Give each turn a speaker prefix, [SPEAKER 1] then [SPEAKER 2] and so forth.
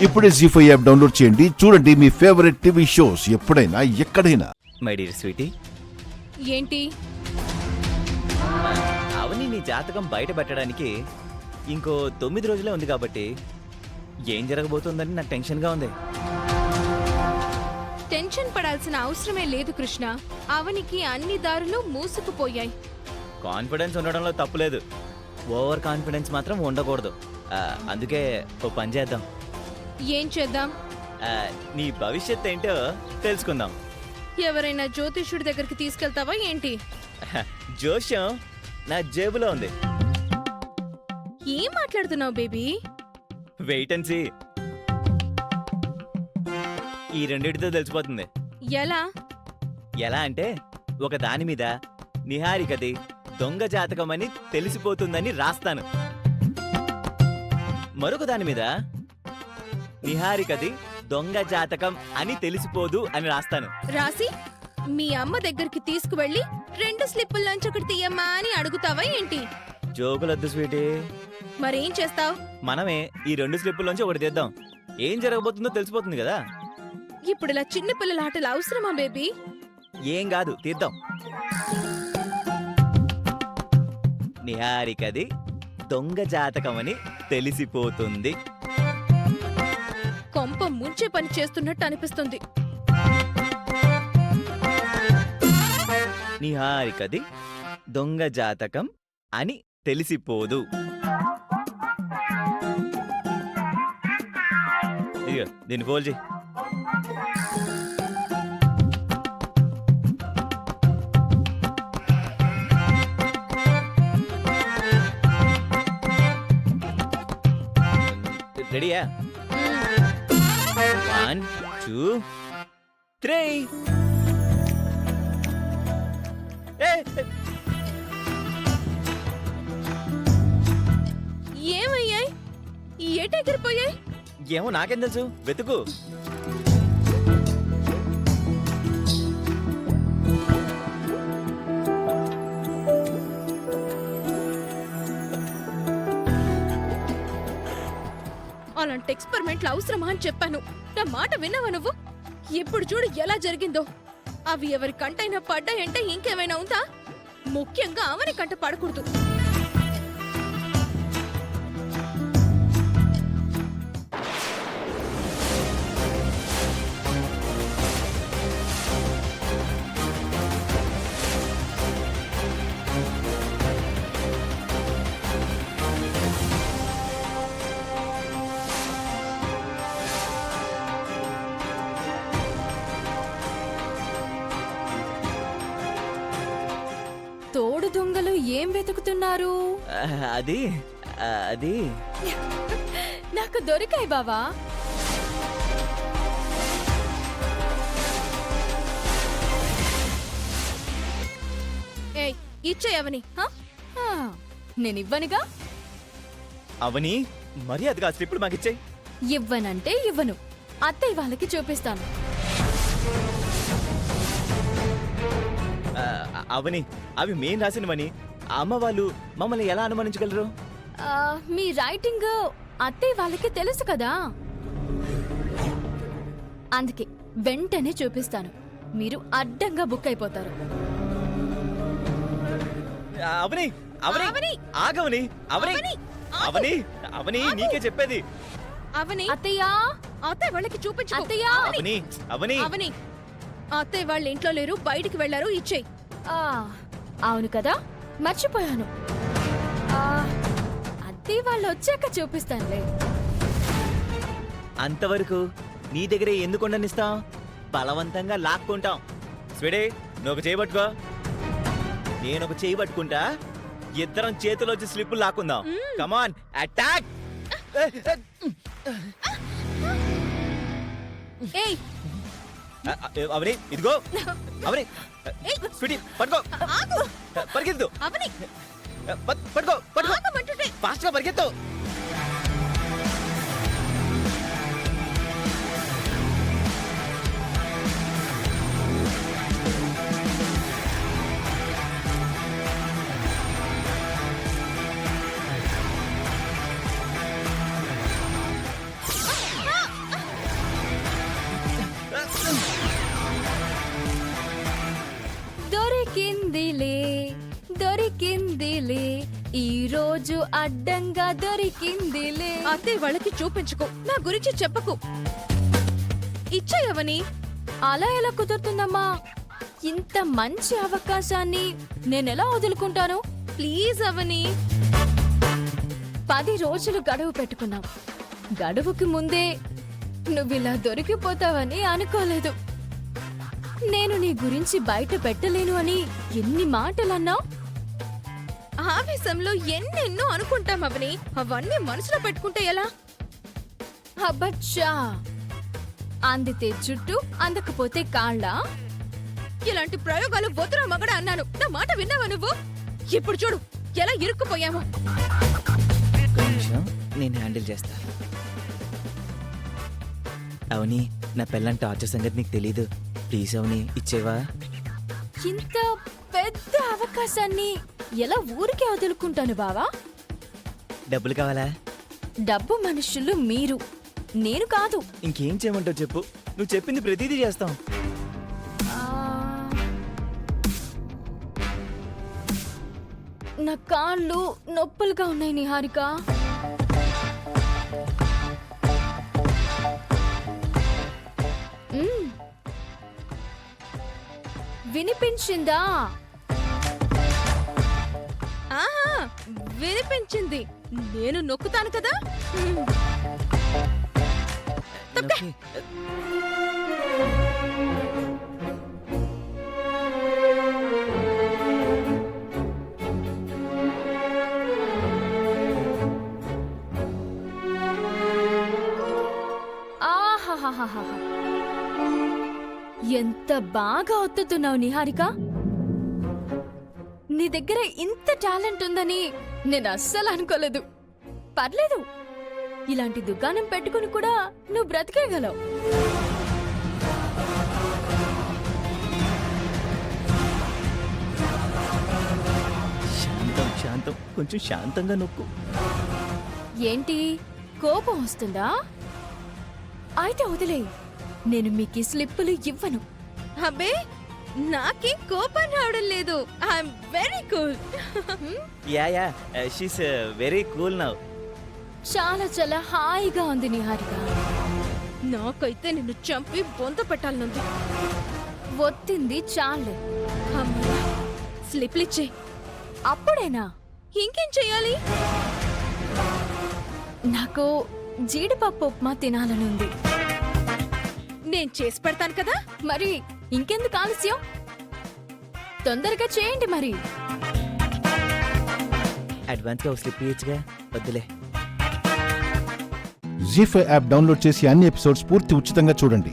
[SPEAKER 1] ఇప్పుడే జీ5 app download చేయండి. చూడండి మీ ఫేవరెట్ టీవీ షోస్ ఎప్పుడైనా ఎక్కడైనా.
[SPEAKER 2] మై డియర్ స్వీటీ,
[SPEAKER 3] ఏంటి?
[SPEAKER 2] అవని నీ జాతకం బయట పెట్టడానికి ఇంకో 9 రోజులే ఉంది కాబట్టి ఏం జరగబోతుందని నాకు టెన్షన్గా ఉంది.
[SPEAKER 3] టెన్షన్ పడాల్సిన అవసరమే లేదు కృష్ణ. అవనికి అన్ని దారులు మూసుకుపోయాయి.
[SPEAKER 2] కాన్ఫిడెన్స్ ఉండడంలో తప్పులేదు, ఓవర్ కాన్ఫిడెన్స్ మాత్రం ఉండకూడదు. అందుకే ఓ పని చేద్దాం.
[SPEAKER 3] ఏం చేద్దాం?
[SPEAKER 2] నీ భవిష్యత్ ఏంటో తెలుసుకుందాం.
[SPEAKER 3] ఎవరైనా జ్యోతిష్యుడి దగ్గరికి తీసుకెళ్తావా ఏంటి?
[SPEAKER 2] జోష్యం నా జేబులో ఉంది.
[SPEAKER 3] ఏం మాట్లాడుతున్నావు బేబీ?
[SPEAKER 2] Wait and see. ఈ రెండిటితో తెలిసిపోతుంది.
[SPEAKER 3] ఎలా?
[SPEAKER 2] ఎలా అంటే, ఒక దాని మీద నిహారికది దొంగ జాతకం అని తెలిసిపోతుందని రాస్తాను, మరొక దాని మీద నిహారికది దొంగ జాతకం అని తెలిసిపోదు అని రాస్తాను.
[SPEAKER 3] రాసి మీ అమ్మ దగ్గరికి తీసుకువెళ్ళి 2 స్లిప్పుల్లోంచి ఒకటి తీయమ్మా అని అడుగుతావా ఏంటి?
[SPEAKER 2] జోకులొద్దు స్వీటీ.
[SPEAKER 3] మరేం చేస్తావ్?
[SPEAKER 2] మనమే ఈ 2 స్లిప్పుల్లోంచి ఒకటి తీద్దాం. ఏం జరగబోతుందో తెలిసిపోతుంది కదా.
[SPEAKER 3] ఇప్పుడు ఇలా చిన్న పిల్లల ఆటలు అవసరమా బేబీ?
[SPEAKER 2] ఏం కాదు, తీద్దాం. నిహారికది దొంగ జాతకం అని తెలిసిపోతుంది.
[SPEAKER 3] కొంప ముంచే పని చేస్తున్నట్టు అనిపిస్తుంది.
[SPEAKER 2] నిహారికది దొంగ జాతకం అని తెలిసిపోదు. ఇదిగో దీన్ని ఫోల్డ్ చేయి. రెడీయా? 1 2 3.
[SPEAKER 3] ఏమయ్యాయి? ఎటెగిరిపోయాయి?
[SPEAKER 2] ఏమో నాకేం తెలుసు, వెతుకు.
[SPEAKER 3] అలాంటి ఎక్స్పెరిమెంట్లు అవసరమా అని చెప్పాను. నా మాట విన్నావా నువ్వు? ఇప్పుడు చూడు ఎలా జరిగిందో. అవి ఎవరి కంటైనా పడ్డాయంటే ఇంకేమైనా ఉందా? ముఖ్యంగా అవని కంట పడకూడదు. తోడు దొంగలు ఏం వెతుకుతున్నారు?
[SPEAKER 2] అది అది
[SPEAKER 3] నాకు దొరికాయి బావా. ఏయ్, ఇచ్చేయవని. నేనివ్వనుగా.
[SPEAKER 2] అవని మర్యాదగా స్లిప్పులు మాకిచ్చాయి.
[SPEAKER 3] ఇవ్వనంటే ఇవ్వను. అత్తయ్య వాళ్ళకి చూపిస్తాను.
[SPEAKER 2] అవని అవి మేం రాసినవని అమ్మ వాళ్ళు మమ్మల్ని ఎలా అనుమానించగలరు?
[SPEAKER 3] మీ రైటింగ్ అత్తయ్య వాళ్ళకి తెలుసు కదా, అందుకే వెంటనే చూపిస్తాను. మీరు అడ్డంగా బుక్ అయిపోతారు.
[SPEAKER 2] అవని అవని ఆగవని. అవని అవని అవని నీకే చెప్పేది.
[SPEAKER 3] అవని అత్తయ్య, అత్తయ్య వాళ్ళకి చూపించు. అత్తయ్య,
[SPEAKER 2] అవని అవని
[SPEAKER 3] అవని అత్తయ్య వాళ్ళ ఇంట్లో లేరు, బయటికి వెళ్లారు. ఇచ్చేయి. అవును కదా, మర్చిపోయాను. అత్తయ్య వాళ్ళు వచ్చాక చూపిస్తానులే.
[SPEAKER 2] అంతవరకు నీ దగ్గరే ఎందుకు ఉండనిస్తాం? బలవంతంగా లాక్కుంటాం. స్వీడే, నువ్వు ఒక చేయి పట్టుకో, నేను ఒక చేయి పట్టుకుంటా. ఇద్దరం చేతిలో వచ్చి స్లిప్పులు లాక్కుందాం. కమాన్, అటాక్!
[SPEAKER 3] ఏయ్
[SPEAKER 2] అవని ఇదిగో. అవని స్వీటీ పట్టుకో, పరిగెత్తు.
[SPEAKER 3] అవని
[SPEAKER 2] పట్టుకో పట్టుకో, ఫాస్ట్ గా పరిగెత్తు.
[SPEAKER 4] రోజు అడ్డంగా దొరికిందిలే.
[SPEAKER 3] అత్తయ్య వాళ్ళకి చూపించుకో, నా గురించి చెప్పకు. ఇచ్చాయవని.
[SPEAKER 4] అలా ఎలా కుదురుతుందమ్మా? ఇంత మంచి అవకాశాన్ని నేనెలా వదులుకుంటాను?
[SPEAKER 3] ప్లీజ్ అవని.
[SPEAKER 4] 10 రోజులు గడువు పెట్టుకున్నాం. గడువుకి ముందే నువ్విలా దొరికిపోతావని అనుకోలేదు. నేను నీ గురించి బయట పెట్టలేను అని ఎన్ని మాటలన్నావు.
[SPEAKER 3] ఆవేశంలో ఎన్నెన్నో అనుకుంటాం అవని. అవన్నీ మనసులో పెట్టుకుంటే ఎలా?
[SPEAKER 4] అబ్బచ్చా, అందితే చుట్టూ అందకపోతే కాళ్ళ.
[SPEAKER 3] ఇలాంటి ప్రయోగాలు వద్దురా మగడా అన్నాను. నా మాట విన్నావా నువ్వు? ఇప్పుడు చూడు ఎలా ఇరుక్కుపోయామో.
[SPEAKER 2] ఒక్క నిమిషం, నేను హ్యాండిల్ చేస్తా. అవని, నా పెళ్ళం టార్చర్ సంగతి నీకు తెలీదు. ప్లీజ్ అవని, ఇచ్చేవా?
[SPEAKER 4] ఇంత పెద్ద అవకాశాన్ని ఎలా ఊరికే వదులుకుంటాను బావా?
[SPEAKER 2] డబ్బులు కావాలా?
[SPEAKER 4] డబ్బు మనుషులు మీరు, నేను కాదు.
[SPEAKER 2] ఇంకేం చేయమంటావు చెప్పు, నువ్వు చెప్పింది ప్రతిదీ చేస్తాం.
[SPEAKER 4] ఆ, నా కాళ్ళు నొప్పులుగా ఉన్నాయి నిహారిక. మ్మ్. వినిపించిందా?
[SPEAKER 3] ఆహా, వినిపించింది. నేను నొక్కుతాను కదా.
[SPEAKER 2] ఓకే.
[SPEAKER 4] ఆహాహాహాహా. ఎంత బాగా ఒత్తుతున్నావు నిహారిక. నీ దగ్గర ఇంత టాలెంట్ ఉందని నేను అస్సలు అనుకోలేదు. పర్లేదు, ఇలాంటి దుకాణం పెట్టుకుని కూడా నువ్వు బ్రతికేయగలవు.
[SPEAKER 2] శాంతం శాంతం, కొంచెం శాంతంగా నొక్కు.
[SPEAKER 4] ఏంటి, కోపం వస్తుందా? అయితే వదిలే, నేను మీకు ఈ స్లిప్పులు ఇవ్వను.
[SPEAKER 3] అబ్బే, నాకేం కోపం రావడం లేదు. I'm very cool.
[SPEAKER 2] Yeah yeah, she's very cool now.
[SPEAKER 4] చాలా చాలా హాయిగా ఉంది నిహారిక.
[SPEAKER 3] నాకైతే నిన్ను చంపి బొంత పెట్టాలనుంది.
[SPEAKER 4] ఒత్తింది చాలే.
[SPEAKER 3] అమ్మా, స్లిప్లు ఇచ్చే.
[SPEAKER 4] అప్పుడేనా?
[SPEAKER 3] ఇంకేం చెయ్యాలి?
[SPEAKER 4] నాకు జీడిపప్పు ఉప్మా తినాలనుంది.
[SPEAKER 3] నేను చేసి పెడతాను కదా.
[SPEAKER 4] మరి ఇంకెందుకు ఆలస్యం? తొందరగా చేయండి మరి.
[SPEAKER 2] అడ్వాన్స్ గా స్లిప్ ఇయచ్చుగా, వద్దులే.
[SPEAKER 1] జీ5 యాప్ డౌన్లోడ్ చేసి అన్ని ఎపిసోడ్స్ పూర్తి ఉచితంగా చూడండి.